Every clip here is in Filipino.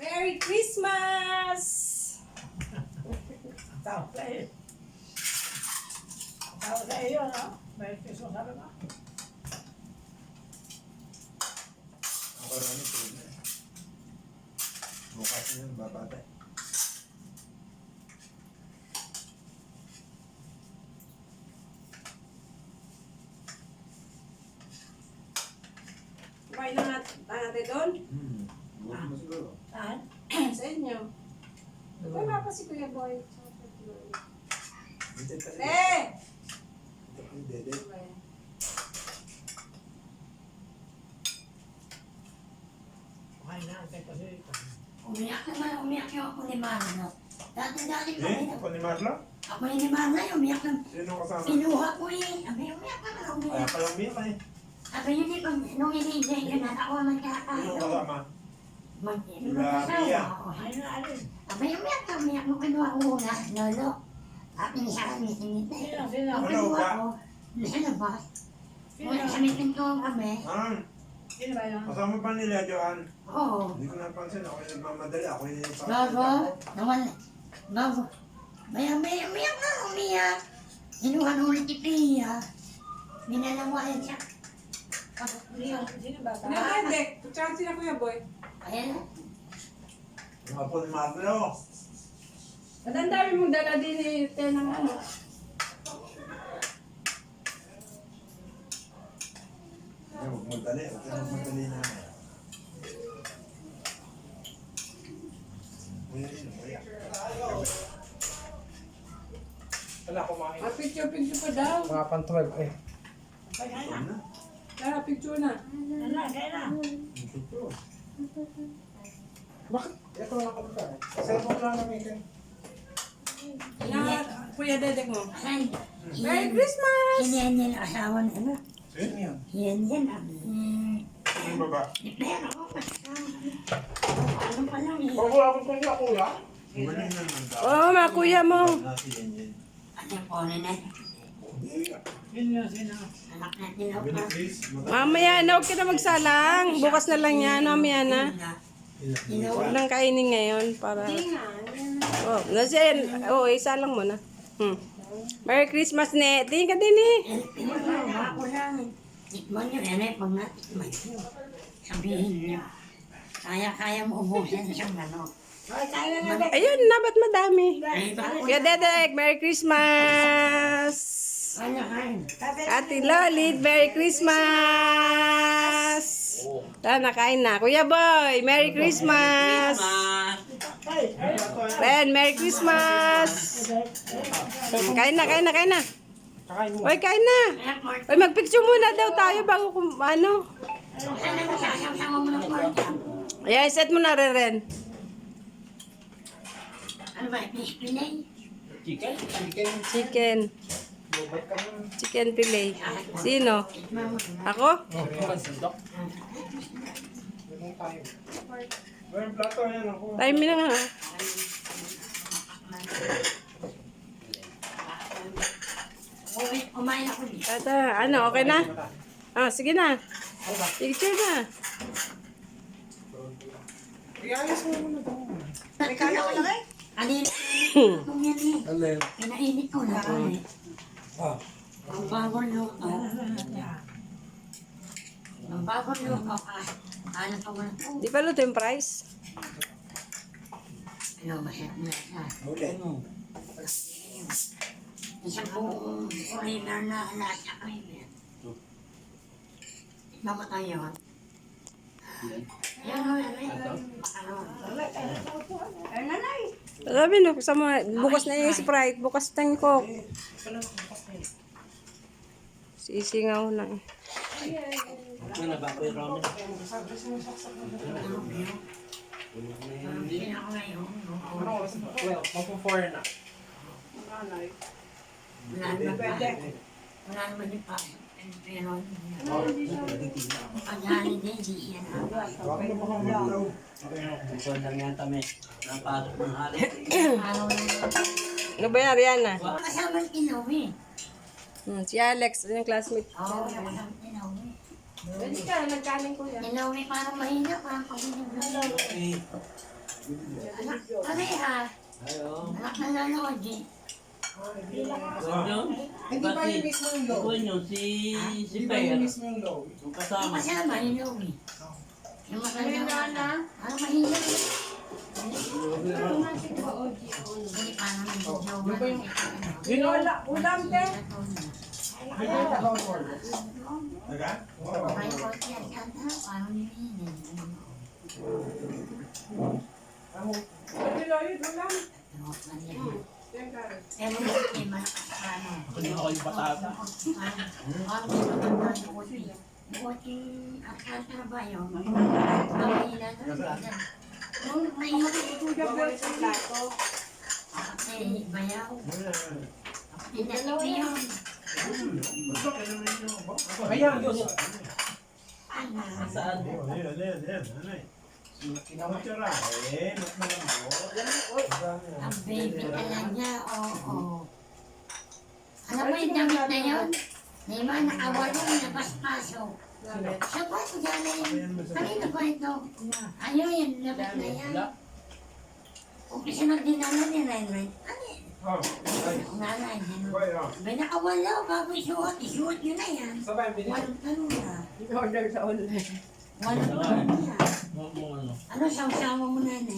Merry Christmas! Tawag sa iyo. Tawag sa iyo, no? May piso sabi mo. Ako rin ito. Bukas na yun, babata. Kumain na natin doon? Bukas mo siguro. Saan? Sa inyo. Wala pa si Kuya Boy. Dito pa rin. Eh! Dede. Kumain na, kasi Umiyak yung ako ni Marlo. Dati ko Eh, ako ni Marla? ako ni Marlo, umiyak na. Sino kasama? Kinuha ko eh. Sabi, umiyak na lang, Kaya umiyak. pala umiyak eh. Sabi yun eh, nung inigay ko na, ako ang Sino magkakayo. kasama? Mag-asawa ako. ay na alin. Sabi, umiyak nung kinuha ko una, lolo. At niya kami sinita. Sino? Nung Ano kinuha ba? ko, nasa labas. Sino? Wala sa pintuan kami. Sino ba yun? Kasama pa nila, Johan. Oo. Hindi ko napansin. Ako yung nagmamadali. Ako yung Bago, nawala. Bago. Umiyak na, umiyak. Kinuha nung ulit si Pia. Minalawayan siya. Sino ba? Hindi. Tsaka sila Kuya Boy. Ayan. Yung apo ni Marlo. At ang dami mong dala din eh, ng ano. Ay, huwag magdali. Huwag kang magdali na. Wala kumain. Picture pa daw. Mga pan 12 eh. Kaya na. Tara, picture na. Kaya na. Bakit? Ito lang ako ka. Cellphone lang namin kayo. Na, Kuya Dedek mo. Ay, Merry Christmas! Yan yung asawa na ano. Sino yan? Yan. Yung baba? Pero ako kasama. Ano pa lang eh. Bago ako ko niya kuya. Galing naman daw. Oo, mga kuya mo. Nasi yan yan. At yung pone na. Sino? Anak natin ako. Sabi ni Chris, Mamaya na, huwag ka na magsalang. Bukas na lang yan, mamaya na. Huwag nang kainin ngayon para... Oh, nasin. Oh, isa lang muna. Merry Christmas, ne. Tingin ka din eh. Ako lang. Tikman nyo yan eh. Pag natikman nyo. Sabihin nyo. Kaya mo ubusin siyang ano. Ayun na, ba't madami? Ay, bakit? Kuya Dedek, Merry Christmas! Ano kain? Ate Lolit, Merry Christmas! Tara, nakain na. Kuya Boy, Merry Christmas! Ren, Merry Christmas! Kain na. Kakain mo. Uy, kain na! Uy, magpicture muna daw tayo bago ano. Ano ba sasama mo ng kwarta? Ayan, set mo na, Ren. Ano ba? Pinay? Chicken? Chicken. Lubat ka mo. Chicken fillet. Sino? Ako? Sandok. Ganun tayo. Well, plato yan ako. Time na nga. Kumain ako dito. Tata, ano, okay na? Ah, sige na. Picture na. I-ayos mo muna daw. Kanina. Kung yan eh. Alin? Pinainit ko na eh. Ah. Ang bagong luto. Ang bagong luto ka. Ano pa wala po? Di pa luto yung price? Ano, masarap na siya. Okay. Isang buong foreigner na nasa kayo. Mamatay yun. Yan o, Sabi no, bukas na yung Sprite, bukas na yung Coke. Sisingaw na eh. Ano ba ko yung ramen? hindi na ako ngayon. Ano oras na? Well, magpo-4 na. Wala naman yung pasok. Pero, pag-hali din, di yan. Bakit mo pa kang Buwan lang yan kami. Napasok ng hali. Araw na. Ano ba yan, Ariana? Kasama yung inuwi. Si Alex, yung classmate. Oo, kasama yung inuwi. Pwede ka, nagkaling ko yan. Inuwi parang mahina, parang pag-inuwi. Anak, pareha. Ayo. Anak na nanood eh. Yun. Hindi ba yung mismo yung low? Ikuan yun, si Hindi ba yung Per. mismo yung low? Yung Yung kasama. kasama, yung Louie. Yung maganda. Ano mahina? Hindi pa naman yung jowa. Ulam, te. Hindi ba yung downward? Taga? May kotse yan. Parang nilinin. Pero hindi malakas pa ano. Hindi ako yung patata. Yung kotse at kantar ba yun? Mahina na. Nung may kasi bayaw. Hindi na yun. Ayan. Ano? Saan? Kinamutira. Mas malambot. Ang baby talaga niya, oo. Alam mo yung damit na yun? Di ba nakawalo na paspasok? Siya ba ito galing? Kanina ba ito? Ayaw yan, damit na yan. Umpisa na dinala ni Renren. Ano yan? Ang nanay, may nakawalo, bago isuot, isuot nyo na yan. Sabay, binili. Walang tanong na. Order sa online. Walang tanong na. Ano? Ano sawa mo na na?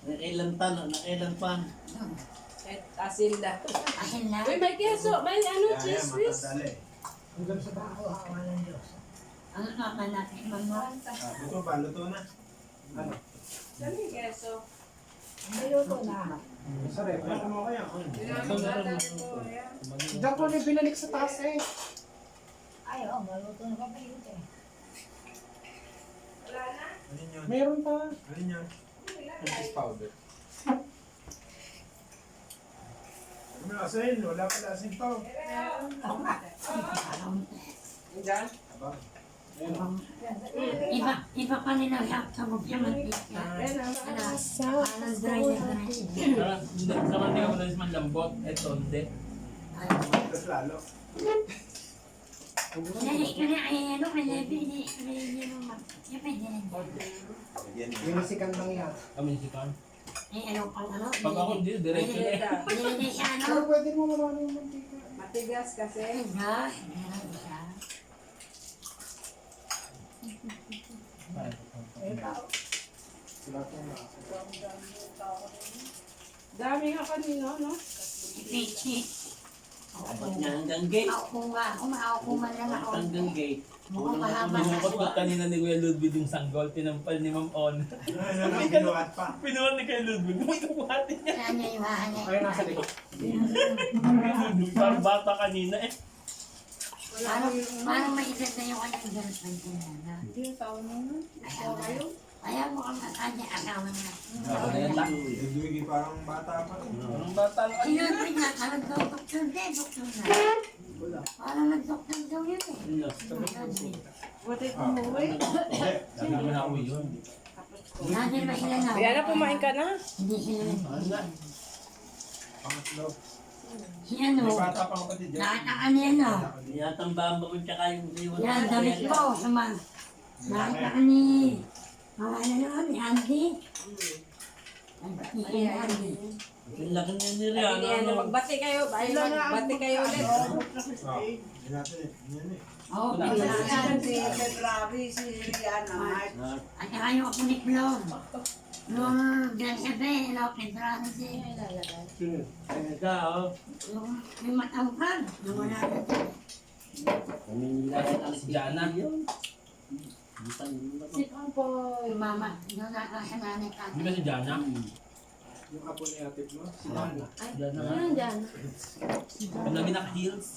Nakailan pan, nakailan pan. Asinda. Asin na. Uy, may keso. May ano, cheese whiz. Hanggang sa tao. Ano naman natin, mama? Luto ba? Luto na. Ano? Saan yung keso? Sa rep. Ano mo kaya? Diyan ko na binalik sa taas eh. Alin yun? Meron pa. Alin yun? Cheese powder. Ano asin? Wala pala asin to. Diyan? Aba. Iba pa nila sa mupya mantika. Parang dry na dry. Sa mantika mo lang man lambot. Ito, hindi. Mas lalo. Dali ko na ay ano, may lebi, hindi naman. Yung pwede rin. Yan. Binisikan lang yan. Kami si Kan. Eh, ano pang ano? Pag ako hindi, diretso na eh. Nilagay siya ano? Pero pwede mo marami yung mantika. Matigas kasi. Gas, meron siya. Sila ko na. Dami nga kanino, no? Pichi. Abot niya hanggang gate. Ako man lang ako. Hanggang gate. Mukhang mahaba na Binukot ko siya. kanina ni Kuya Ludwig yung sanggol. Tinampal ni Ma'am On. Ano lang binuhat pa? Pinuha ni Kuya Ludwig. May kabuhati niya. Saan niya yung hahanay? Ayun, nasa likod. Kuya Ludwig, parang bata kanina eh. Parang may edad na yung kanyang girlfriend niya na. Ayaw mo kang kanya asawa niya. Ako na yan lang. Ludwig parang bata pa. Parang bata lang. Ayun, pinaka nag-doktor din, doktor na. Parang nag-doktor daw yun eh. Buti kumuwi. Sabi naman ako yun. Natin ba sila na? Ayan na, kumain ka na. Hindi sila na. Pangatlo. Si ano, May bata pang kapatid yan. nakataan niya no. Yatang bamba ko tsaka yung siwan. Yan, damit ko, sama. Nakataan ni, mga ano naman, ni Andy. Nagpati ni Andy. Ang laki niya ni Rihanna. Ayan, ano? magbati kayo. Ay, magbati kayo ulit. Yan natin eh. Yan eh. Oo, Wala. pinag Ah, At saka yung ako ni Flor. Nung Gansabe, Pedrano si Ano ka, oh? yung matangkad, yung wala na dyan. Kami nila ang si Jana. Yung mama, yung nasa nanay ka. Di ba si Jana? Yung apo ni ate mo, si Dana. Jana nga. Yung lagi naka-heels.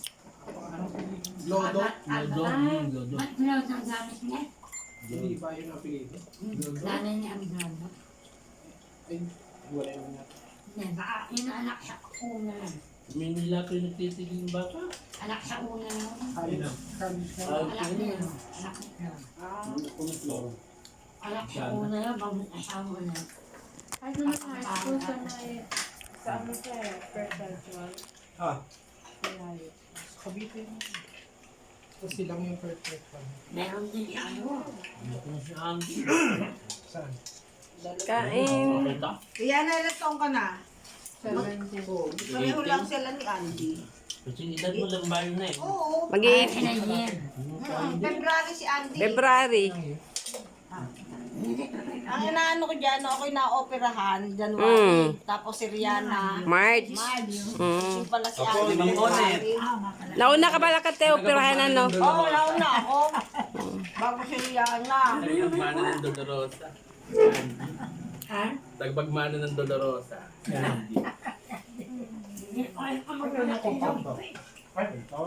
Lodo. Lodo. Lodo. Ba't Flor ang gamit niya? Hindi ba yun ang apelido? Nanay niya ang gamit. Ay, wala naman natin. Hindi, baka yun ang anak sa una. Kami nila ko yung nagtitigil yung bata. Anak sa una yun. Ayun. Kamis ka. Anak niya yun. Anak ni Flor. Kumitlo. Anak sa una yun, bagong asawa na. Ano na high school sa may... Sa ano siya eh, perpetual. Ah. Cavite mo. Tapos silang yung perfect one. Meron din si ano. Ano si Andy? Saan? Kain. Ito. Iyan na ilang taong ka na? 70. Pareho lang sila ni Andy. Kasi edad mo lang bayo na eh. Oo. Mag-i- February si Andy. February. Ang inaano ko dyan, ako'y na-operahan, January. Tapos si Rihanna. March. March. Mm. Yung pala si Ako, Andy. Mang Onet. Nauna ka pala ka, Teo, operahan ano? Oo, nauna ako. Bago si Rihanna. Tagbagmano ng Dolorosa. Ha? Tagbagmano ng Dolorosa. Hindi ko alam kung Ano na kung magkano. Ay, ito.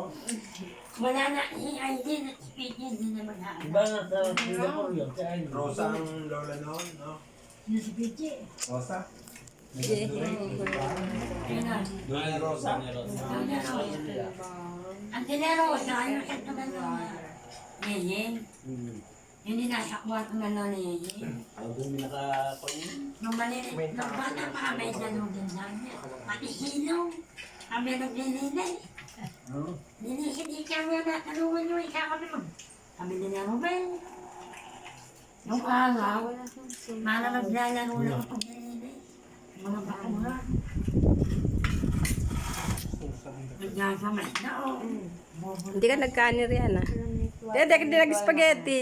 Wala na, ID na speaking din naman ha. Iba nga sa Singapore yun. Sa ano? Rosa ang lola noon, no? Yung si Pichi. Rosa? Ayun na. Doña Rosa? Doon na raw. Ang tinerosa, yung sa naman ng Yeyeng. Yung nasa kwarto na lang ni Yeyeng. Ako doon nakakunin. Nung malilit, nung bata pa kami, ganun din namin. Pati silong. Kami naglilinis. Hindi kami natanungan yung isa kami mag. Kami din na Ruben. Nung araw, para maglalaro lang ako paglilinis. Mga bakuhan. Nagsasamay na o. Hindi ka nagkaani riyan ah. Hindi nag-spaghetti.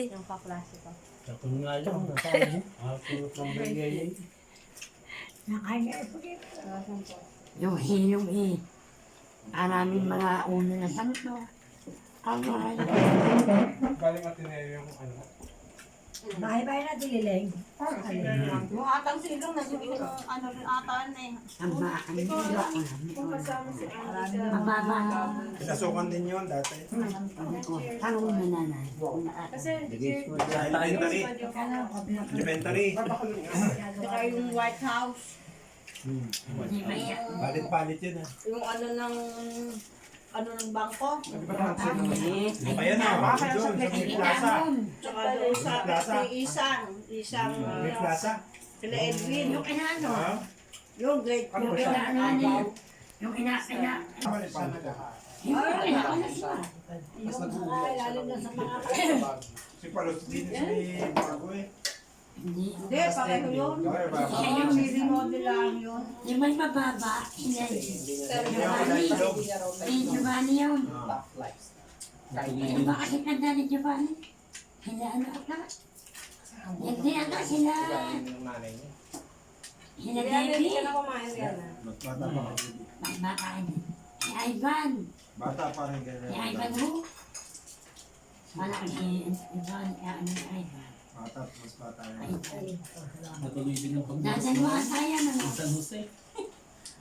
Ako nga lang. Nasaan mo? Ako ng bagay. Yung hilong eh. Maraming mga uno na santo. Ang mga Galing Ateneo yung ano. bahay-bahay na dililing. Yung atang silong, nasuin ng ano rin ata na eh. Ang baan nila mababa. Pinasukan din yun dati. Tanong na nanay. Elementary. Elementary. Saka yung White House. Hindi ba yan? Palit-palit yun ah. Yung ng bangko. Di ba natin? Ano pa yan ah? Kaya sa Doon, sa Black may plaza. Tsaka doon sa Plaza. isang May plaza. sila Edwin. Yung inaano. Ha? Yung grade Ano ba Yung siya? inaano niya. Yung ina. Yung inaano siya. Si Palos din si Bago eh. Hindi. Hindi, pareho yun. Okay ba? Siya yung Remodel lang yun. yung may mababa. Hindi. Giovanni yun. Hindi ba kasi kanda ni Giovanni? Sila ano ka? Hindi ano sila. Sila baby. Bata pa rin. Magmakain. Si Ivan. Bata pa rin Si ganyan. Ivan mo. Wala si Ivan. Ano si Ivan? Bata, mas bata Ay, rin. Natuloy din ang Dadan mo asaya na no? San Jose.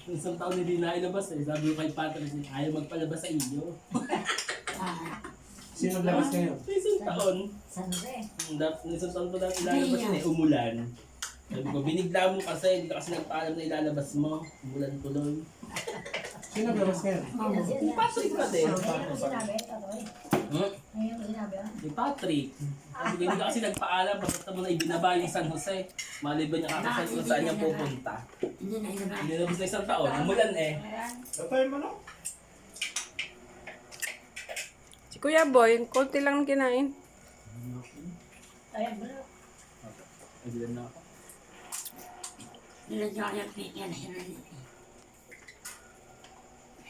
Yung isang taon hindi nailabas eh. Sabi ko kay Patrick, ayaw magpalabas sa inyo. Sino labas ngayon? Isang taon. San Jose. Isang taon pa dati ilalabas yun eh. Umulan. Sabi ko, binigla mo kasi, hindi ka kasi nagpaalam na ilalabas mo. Umulan tuloy. Sino labas ngayon? Patrick pa din. Si Patrick. Sabi ko, hindi ka kasi nagpaalam. Basta mo na ibinaba yung San Jose. Maliban niya kakasal kung saan niya pupunta. Hindi na ilabas. Hindi na sa isang taon. Umulan eh. Tatay mo no? Si Kuya Boy, konti lang kinain. Nagilan na ako. Nilagyan yung pikin.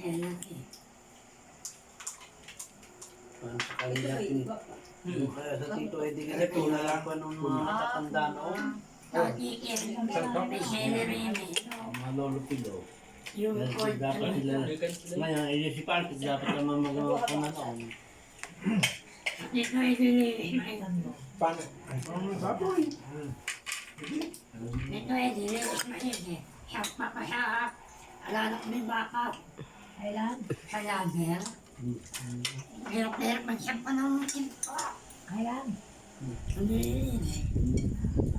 Helaki. Paano sa kanila yung kaya sa Tito Eddie kasi tulala pa nung mga matatanda noon. Pikin. May celery. Mga lolo pilo. Yung cold. Dapat sila. Ngayon, si Patrick dapat naman magawa ko na noon. Dito ay dili. Paano? Ay, paano yung baboy? Dito ay dili. Siya pa pa siya. Alalak may baka. Kailan? Sa lager. Hirap-hirap man siya pa ng pinto. Kailan? Hindi.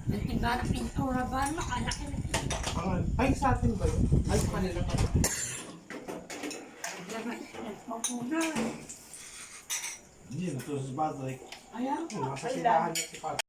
Nagtigarap pintura ba? Makalaki na. Ay, sa atin ba yun? Ay, sa kanila pa. Nagpapuna. Hindi, natusos Patrick. Ayaw. Nasa silahan niya si Pat.